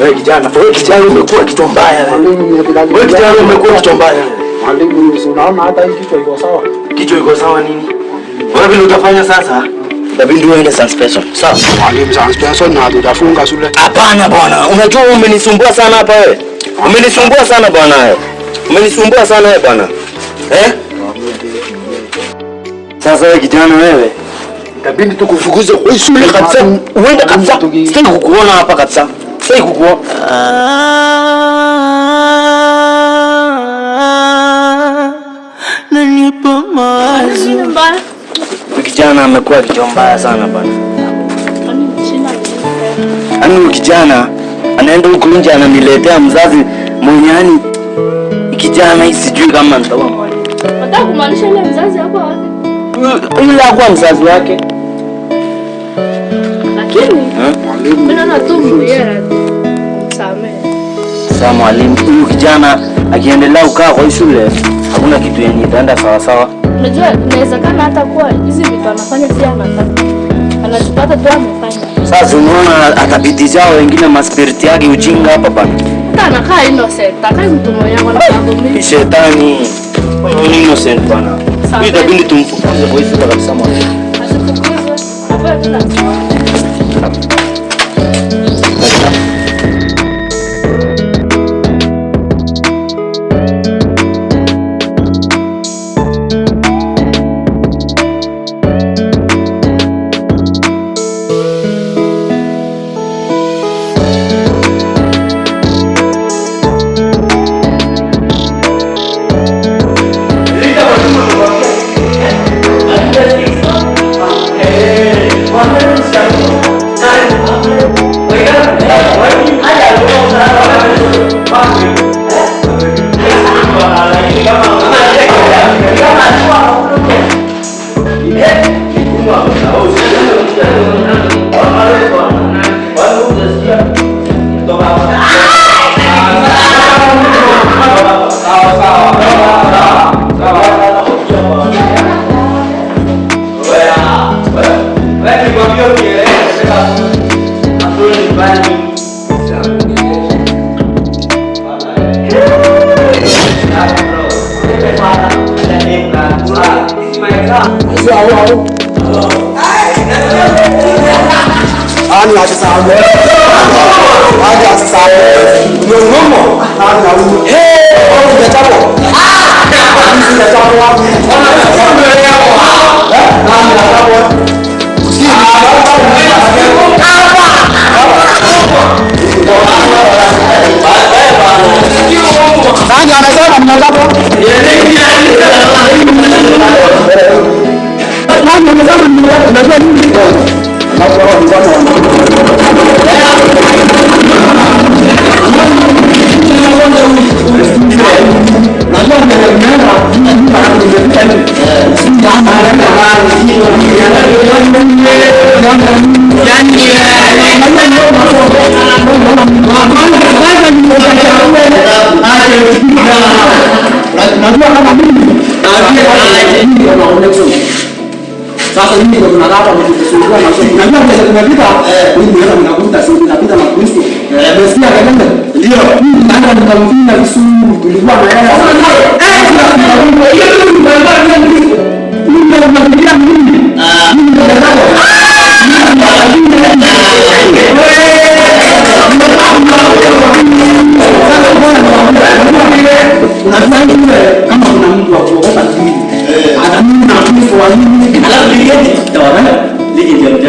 Wewe kijana umekuwa kichwa mbaya. Wewe kijana umekuwa kichwa mbaya. Mwalimu, unaona hata hii kichwa iko sawa. Kichwa iko sawa nini? Wewe vile utafanya sasa? Inabidi uende suspension. Sawa? Mwalimu, suspension na tutafunga shule. Hapana bwana. Unajua umenisumbua sana hapa wewe. Umenisumbua sana bwana wewe. Umenisumbua sana wewe bwana. Sasa wewe kijana wewe, itabidi tukufukuze kwa shule kabisa. Uende kabisa. Sitaki kukuona hapa kabisa. Sitaki kukuona. Nanipa mawazo. Kijana amekuwa kichwa mbaya sana bwana. Huyu kijana anaenda huko nje ananiletea mzazi mwenye yani kijana sijui kama nitakuwa mwalimu. Nataka kumaanisha yule mzazi hapa wapi? Yule hakuwa mzazi wake. Lakini mimi naona tu mbiera. Samehe. Sasa mwalimu, huyu kijana akiendelea kukaa kwa shule hakuna kitu yenye itaenda sawa sawa. Unajua inawezekana hata kuwa hizi vitu anafanya si anataka. Anachopata tu amefanya. Sasa unaona atapitisha wengine maspiriti yake ujinga hapa bana. Hata anakaa innocent, anakaa mtu mwenye anakuamini. Shetani. Ni innocent bana. Huyu itabidi tumfukuze kwa hizo kabisa mwalimu. Asifukuzwe. Hapa tuna Yani Sasa hivi ndio tunataka kutusaidia na sisi. Najua pesa tunapita, mimi ndio ninakuta sisi tunapita na Kristo. Umesikia kelele? Ndio. Mimi naenda nikamfina Kisumu, tulikuwa na yeye. Hiyo ndio tunataka Kristo. Mimi ndio nakuambia mimi. Mimi ndio nataka. Kama kuna mtu wa kuogopa dini, anaamini na Kristo wa nini? Alafu ligeni tawala, ligeni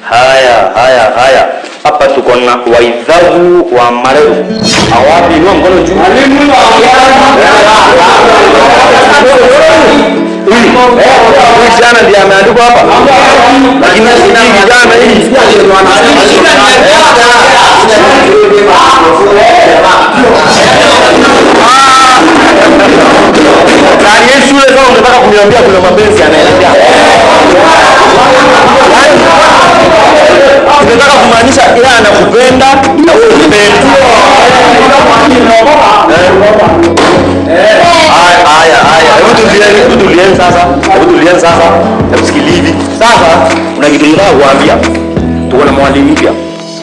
Haya. Hapa tuko na waidhabu wa mareu. Awapi inua mkono juu. Huyu jana ndiye ameandikwa hapa. Lakini sisi jana hii Kani Yesu leo unataka kuniambia kuna mapenzi yanaendelea. Unataka kumaanisha yeye anakupenda na wewe unapenda. Hebu tulieni sasa. Tusikilize hivi. Sasa kuna kitu nataka kuambia. Tuko na mwalimu mpya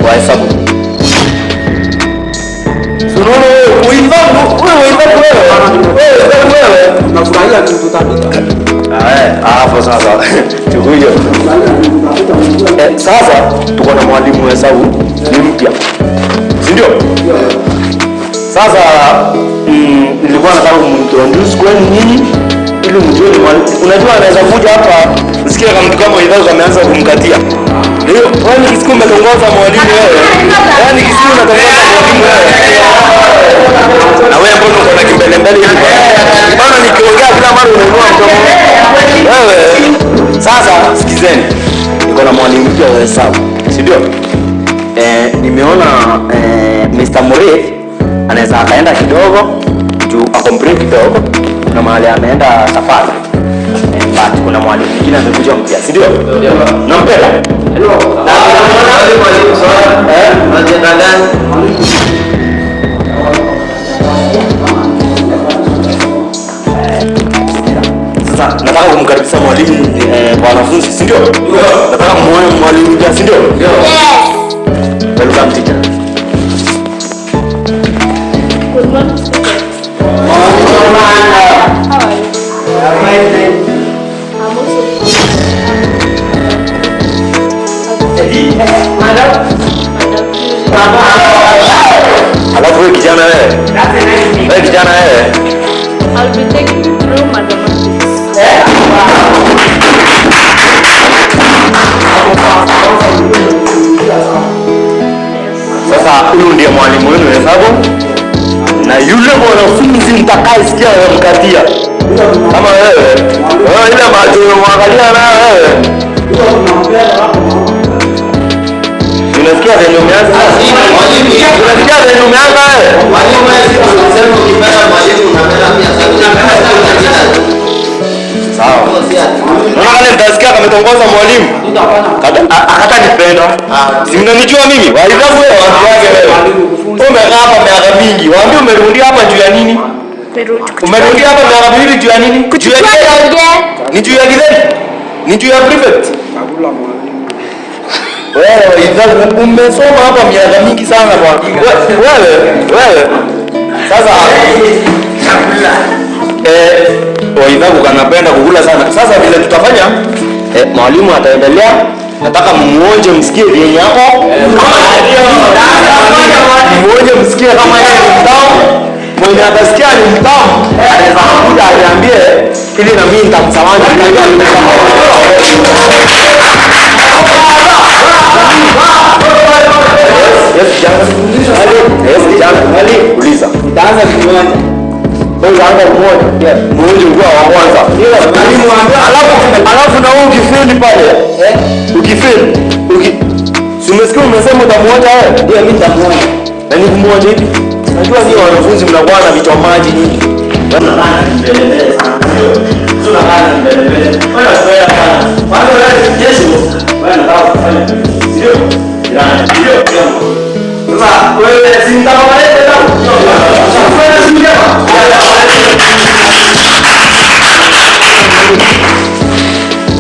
wa hesabu. Unaona wewe nafurahia tutapita. Hapo sasa tukuyo. Sasa tuko na mwalimu wa hesabu ni mpya. Si ndio? Sasa nilikuwa nataka kumintroduce kwenu nyinyi ili mjue ni mwalimu. Unajua anaweza kuja hapa usikie kama mtu kama hizo ameanza kumkatia. Ndio, wewe nikisikia umetongoza mwalimu wewe. Yaani nikisikia unatongoza mwalimu wewe. Na wewe mbona uko na kimbele mbele hivi? Mbona nikiongea kila mara unainua mdomo? Wewe sasa sikizeni. niko na mwalimu mpya wa hesabu, si ndio? Nimeona Mr. Murray anaweza akaenda kidogo juu akomplete kidogo na mahali ameenda safari. But kuna mwalimu mwingine amekuja mpya, si ndio? Nampenda. Hello. Na mwalimu sawa? Unatenda gani? Sasa nataka kumkaribisha mwalimu kwa wanafunzi, si ndio? Nataka muone mwalimu mpya, si ndio? Yes. Welcome teacher. Good morning, students. How are you? I'm also Madam. Alafu wewe kijana wewe. Wewe kijana wewe. I'll be taking you through mathematics. Sasa huyu ndiye mwalimu wenu wa hesabu na yule mwanafunzi mtakayesikia mkatia kama wewe ile macho unamwangalia na wewe unasikia venye umeanza unasikia venye umeanza wewe mwalimu unasema ukipenda mwalimu unapenda pia sawa unaona kale mtasikia kametongoza mwalimu akata nipenda si mnanijua mimi walizabu wewe watu wake wewe umekaa hapa miaka mingi waambie umerudi hapa juu ya nini umerudi hapa miaka mingi juu ya nini juu ya ni juu ya githeri ni juu ya prefect wewe walizabu umesoma hapa miaka mingi sana bwana wewe sasa walizabu kanapenda kukula sana sasa vile tutafanya mwalimu ataendelea nataka mmuonje msikie vyenye hapo mmuonje msikie kama yeye ni mtamu mwenye atasikia ni mtamu anaweza kuja aniambie ili na mimi nitamsamani yes kijana ali uliza nitaanza kinywaji anga mmoja mmoja ngua wa kwanza alafu na wewe ukifeli pale ukifeli si umesikia umesema utamuoja wewe ndio mimi nitamuoja na ni kumwoja hivi najua ni wanafunzi mnakuwa na vichwa maji nini wewe unakana mbele sana sio unakana mbele wewe unasema sana watu wale kesho wewe unataka kufanya sio ndio sasa wewe si mtamalete tao wewe si mjema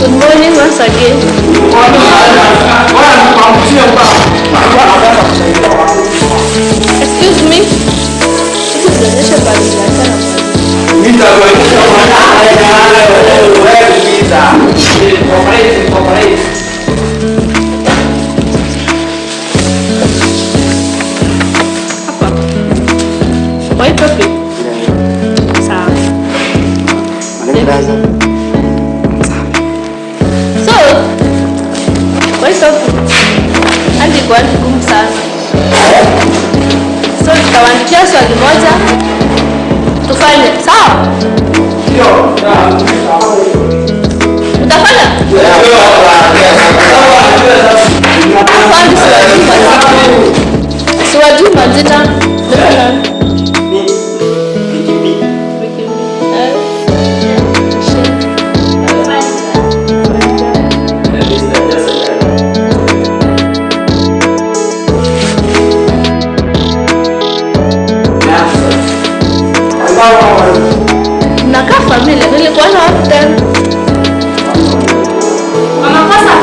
Good morning once again. Excuse me. This is the Why topic? Sawa. So, why topic? Hadi kwa ngumu sana. So, tutawaandikia swali moja. Tufanye. Sawa? Ndio. Utafanya? Siwajui majina. Nakaa familia, nilikuwa na watu tena. Wanakosa?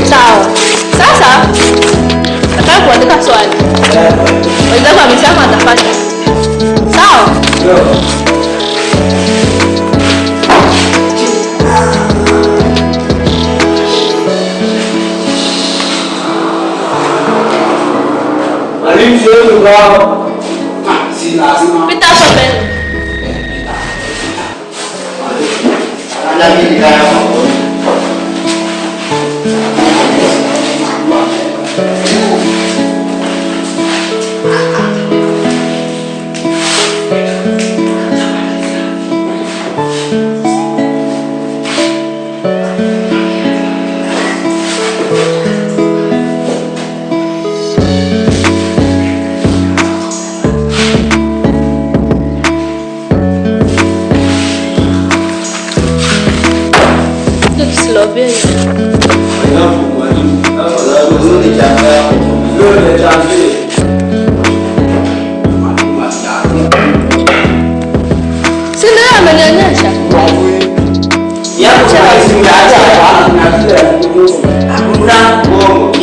Sawa. Sasa, nataka kuandika swali. Wenzangu wamesema atafanya. Sawa? Pita hapa mbele. Sina amenionyesha. Yapo kwa simu yake na kile hakuna bongo.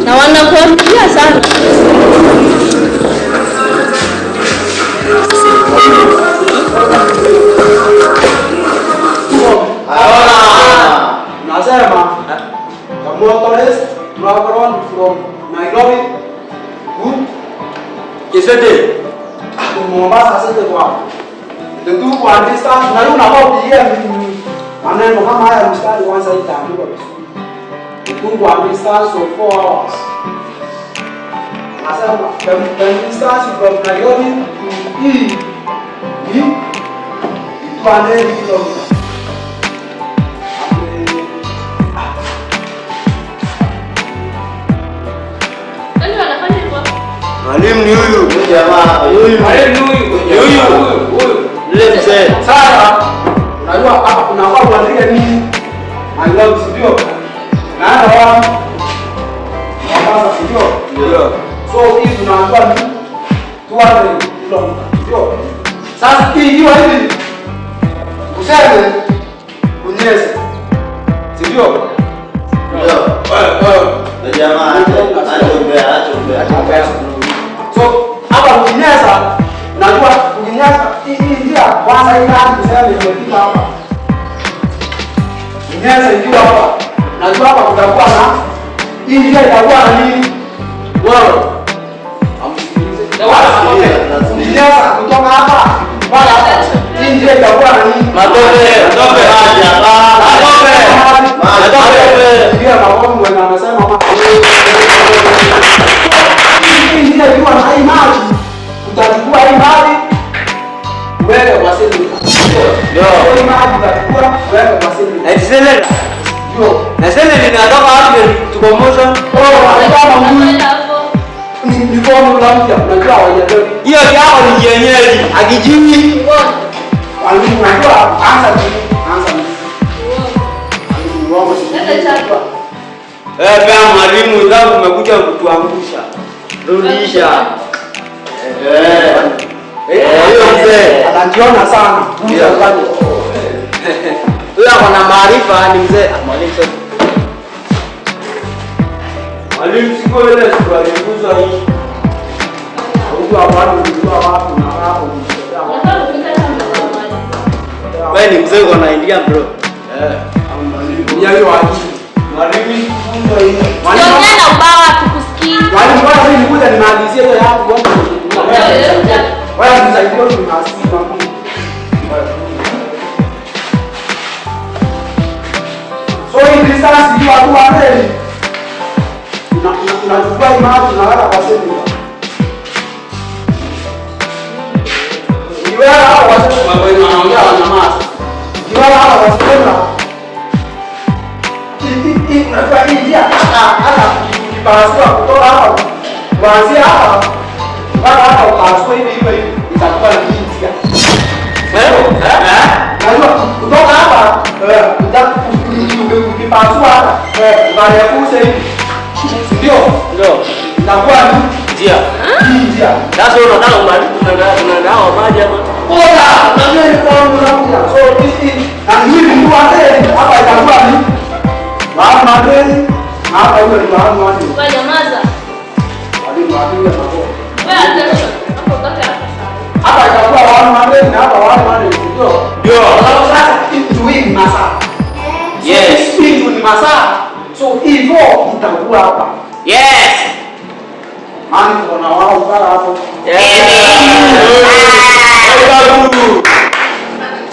Na wanakuambia sana. Nasema Kamotores travel from Nairobi good Kisete Mombasa sasa kwa ndio kwa distance na yuna kwa pia maneno kama haya mstari kwanza itaambiwa Mungu distance of 4 hours. Nasema the distance from Nairobi to kilometers. Mwalimu ni huyu jamaa, huyu mwalimu huyu. Yule mzee. Sasa unajua hapa kuna watu wanaandika nini? I love studio. Na hawa studio. Ndio. So hii tunaambiwa ni 200 kilo. Sasa hii hiyo hivi. Useme kunyesha. Studio. Ndio. Na jamaa acha. So hapa kunyesha, unajua kunyesha hii ndio kwanza hii hadi kusema imefika hapa. Kunyesha ikiwa hapa. Najua hapa kutakuwa na hii ndio itakuwa na nini? Wao. Kunyesha kutoka hapa mpaka hapa. Hii ndio itakuwa na nini? Matope haja. Matope. Ndio mabomu wengi wanasema mama. Hii ndio ikiwa na hii maji. Utachukua hii maji wewe kwa sisi. Ndio. Hii maji utachukua wewe kwa sisi. Na tisele. Ndio. Na sele linatoka wapi tukomoza? Kama mguu. Ni formula mpya. Unajua hawajatoa. Hiyo yao ni kienyeji. Akijini. Walimu unajua anza tu. Kama mwalimu zangu umekuja kutuangusha. Rudisha. Hiyo mzee anajiona sana. Huyo ako na maarifa ni mzee. Mwalimu siko ile tualifunza hii. Huko hapo ndio hapo na hapo. Wewe ni mzee uko na India bro. Ya hiyo aje. Mwalimu funzo hii. Ndio na ubawa tukusikii. Mwalimu bwana mimi nikuja nimalizie hiyo yangu hapo. Wewe msaidia tu unasikia. distance hiyo watu wale. Tunachukua imani tunalala kwa sisi. Iwe hao watu wanaongea wanamaza. Iwe hao watu unajua hii njia hata ukipasua kutoka hapa kuanzia hapa mpaka hapa upasue hivi itakuwa ni hii njia. Unajua kutoka hapa ukipasua hapa unarefusha hivi. Ndio. Itakuwa ni njia. Hii njia. Sasa unataka tunagawa maji hapa. Bora, unajua ni kwa unakuja. So hii na hivi ndio hapa itakuwa ni Madeni, hapa hiyo ni baadhi watu. Wewe nyamaza. Walimu ya mambo. Wewe atasha. Hapo kaka hapa sawa. Hapa itakuwa wao madeni na hapa wao madeni. Ndio. Sasa kitu hii ni masaa. Yes. Hii ni masaa. So hivyo itakuwa hapa. Yes. Maana kuna wao pala hapo. Yes.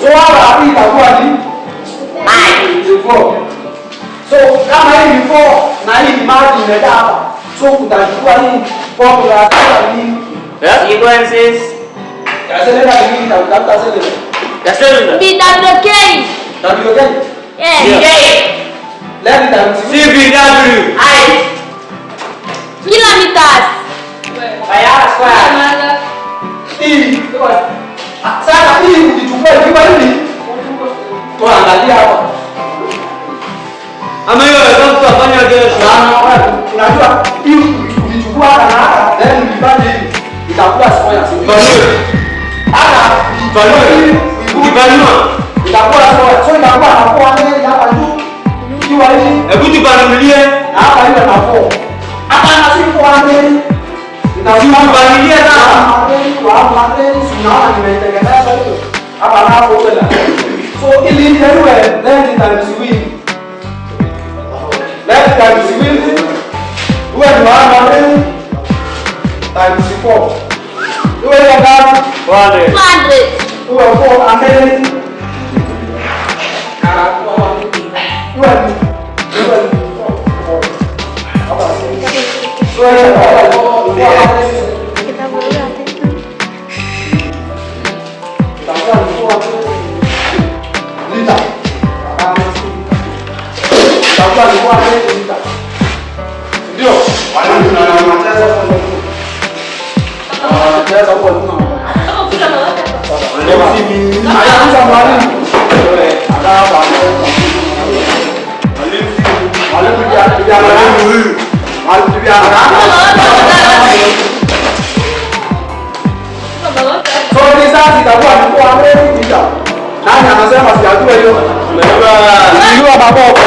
So hapa itakuwa ni hivyo. So kama hii ni 4 na hii ni maji imejaa hapa. So utachukua hii formula ya nini? Sequences. Kaselera hii utafuta selera. Kaselera. BWK. WK? Yes. Left time CBW. I. Kilometers. Bayara square. Hii. Sasa hii ukichukua hivi tuangalia hapa. Ama hiyo ndio tutafanya kesho. Unajua hii ukichukua hapa then ukifanya hivi itakuwa square sio? Hata Ukibanua itakuwa square. So itakuwa hapo mbele hapa juu. Kiwa hivi. Hebu tubanulie Na hapa hiyo na 4. Hapa na si kwa mbele. Tubanulie na kwa mbele tunaona nimetengeneza hiyo. Hapa na hapo tena. So ili iwe then times left times will uwe ni 100 times 4. Uwe ni ngapi? 100. Uwe 400. Uwe ni hapa sasa. Ndio, walimu tunamacheza kwa nini? Wanacheza kwa nini? Hapo kuna mawaka. Anaanza mwalimu. Anaanza mwalimu. Mwalimu vijana huyu. Mwalimu vijana. So risasi itakuwa ni kwa mbele vita. Nani anasema sijajua hiyo? Ndio babo.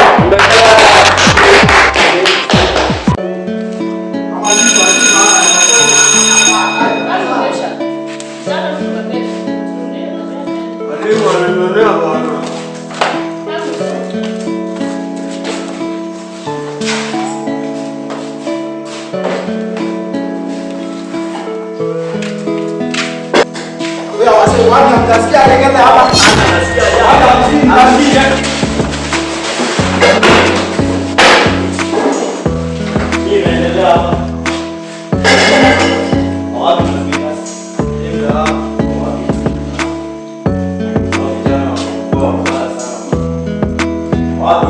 Watu mtasikia legeza hapa. Hata mziki. hii inaendelea hapa. Watu wanapita. Ndio watu. Vijana wa sana. Watu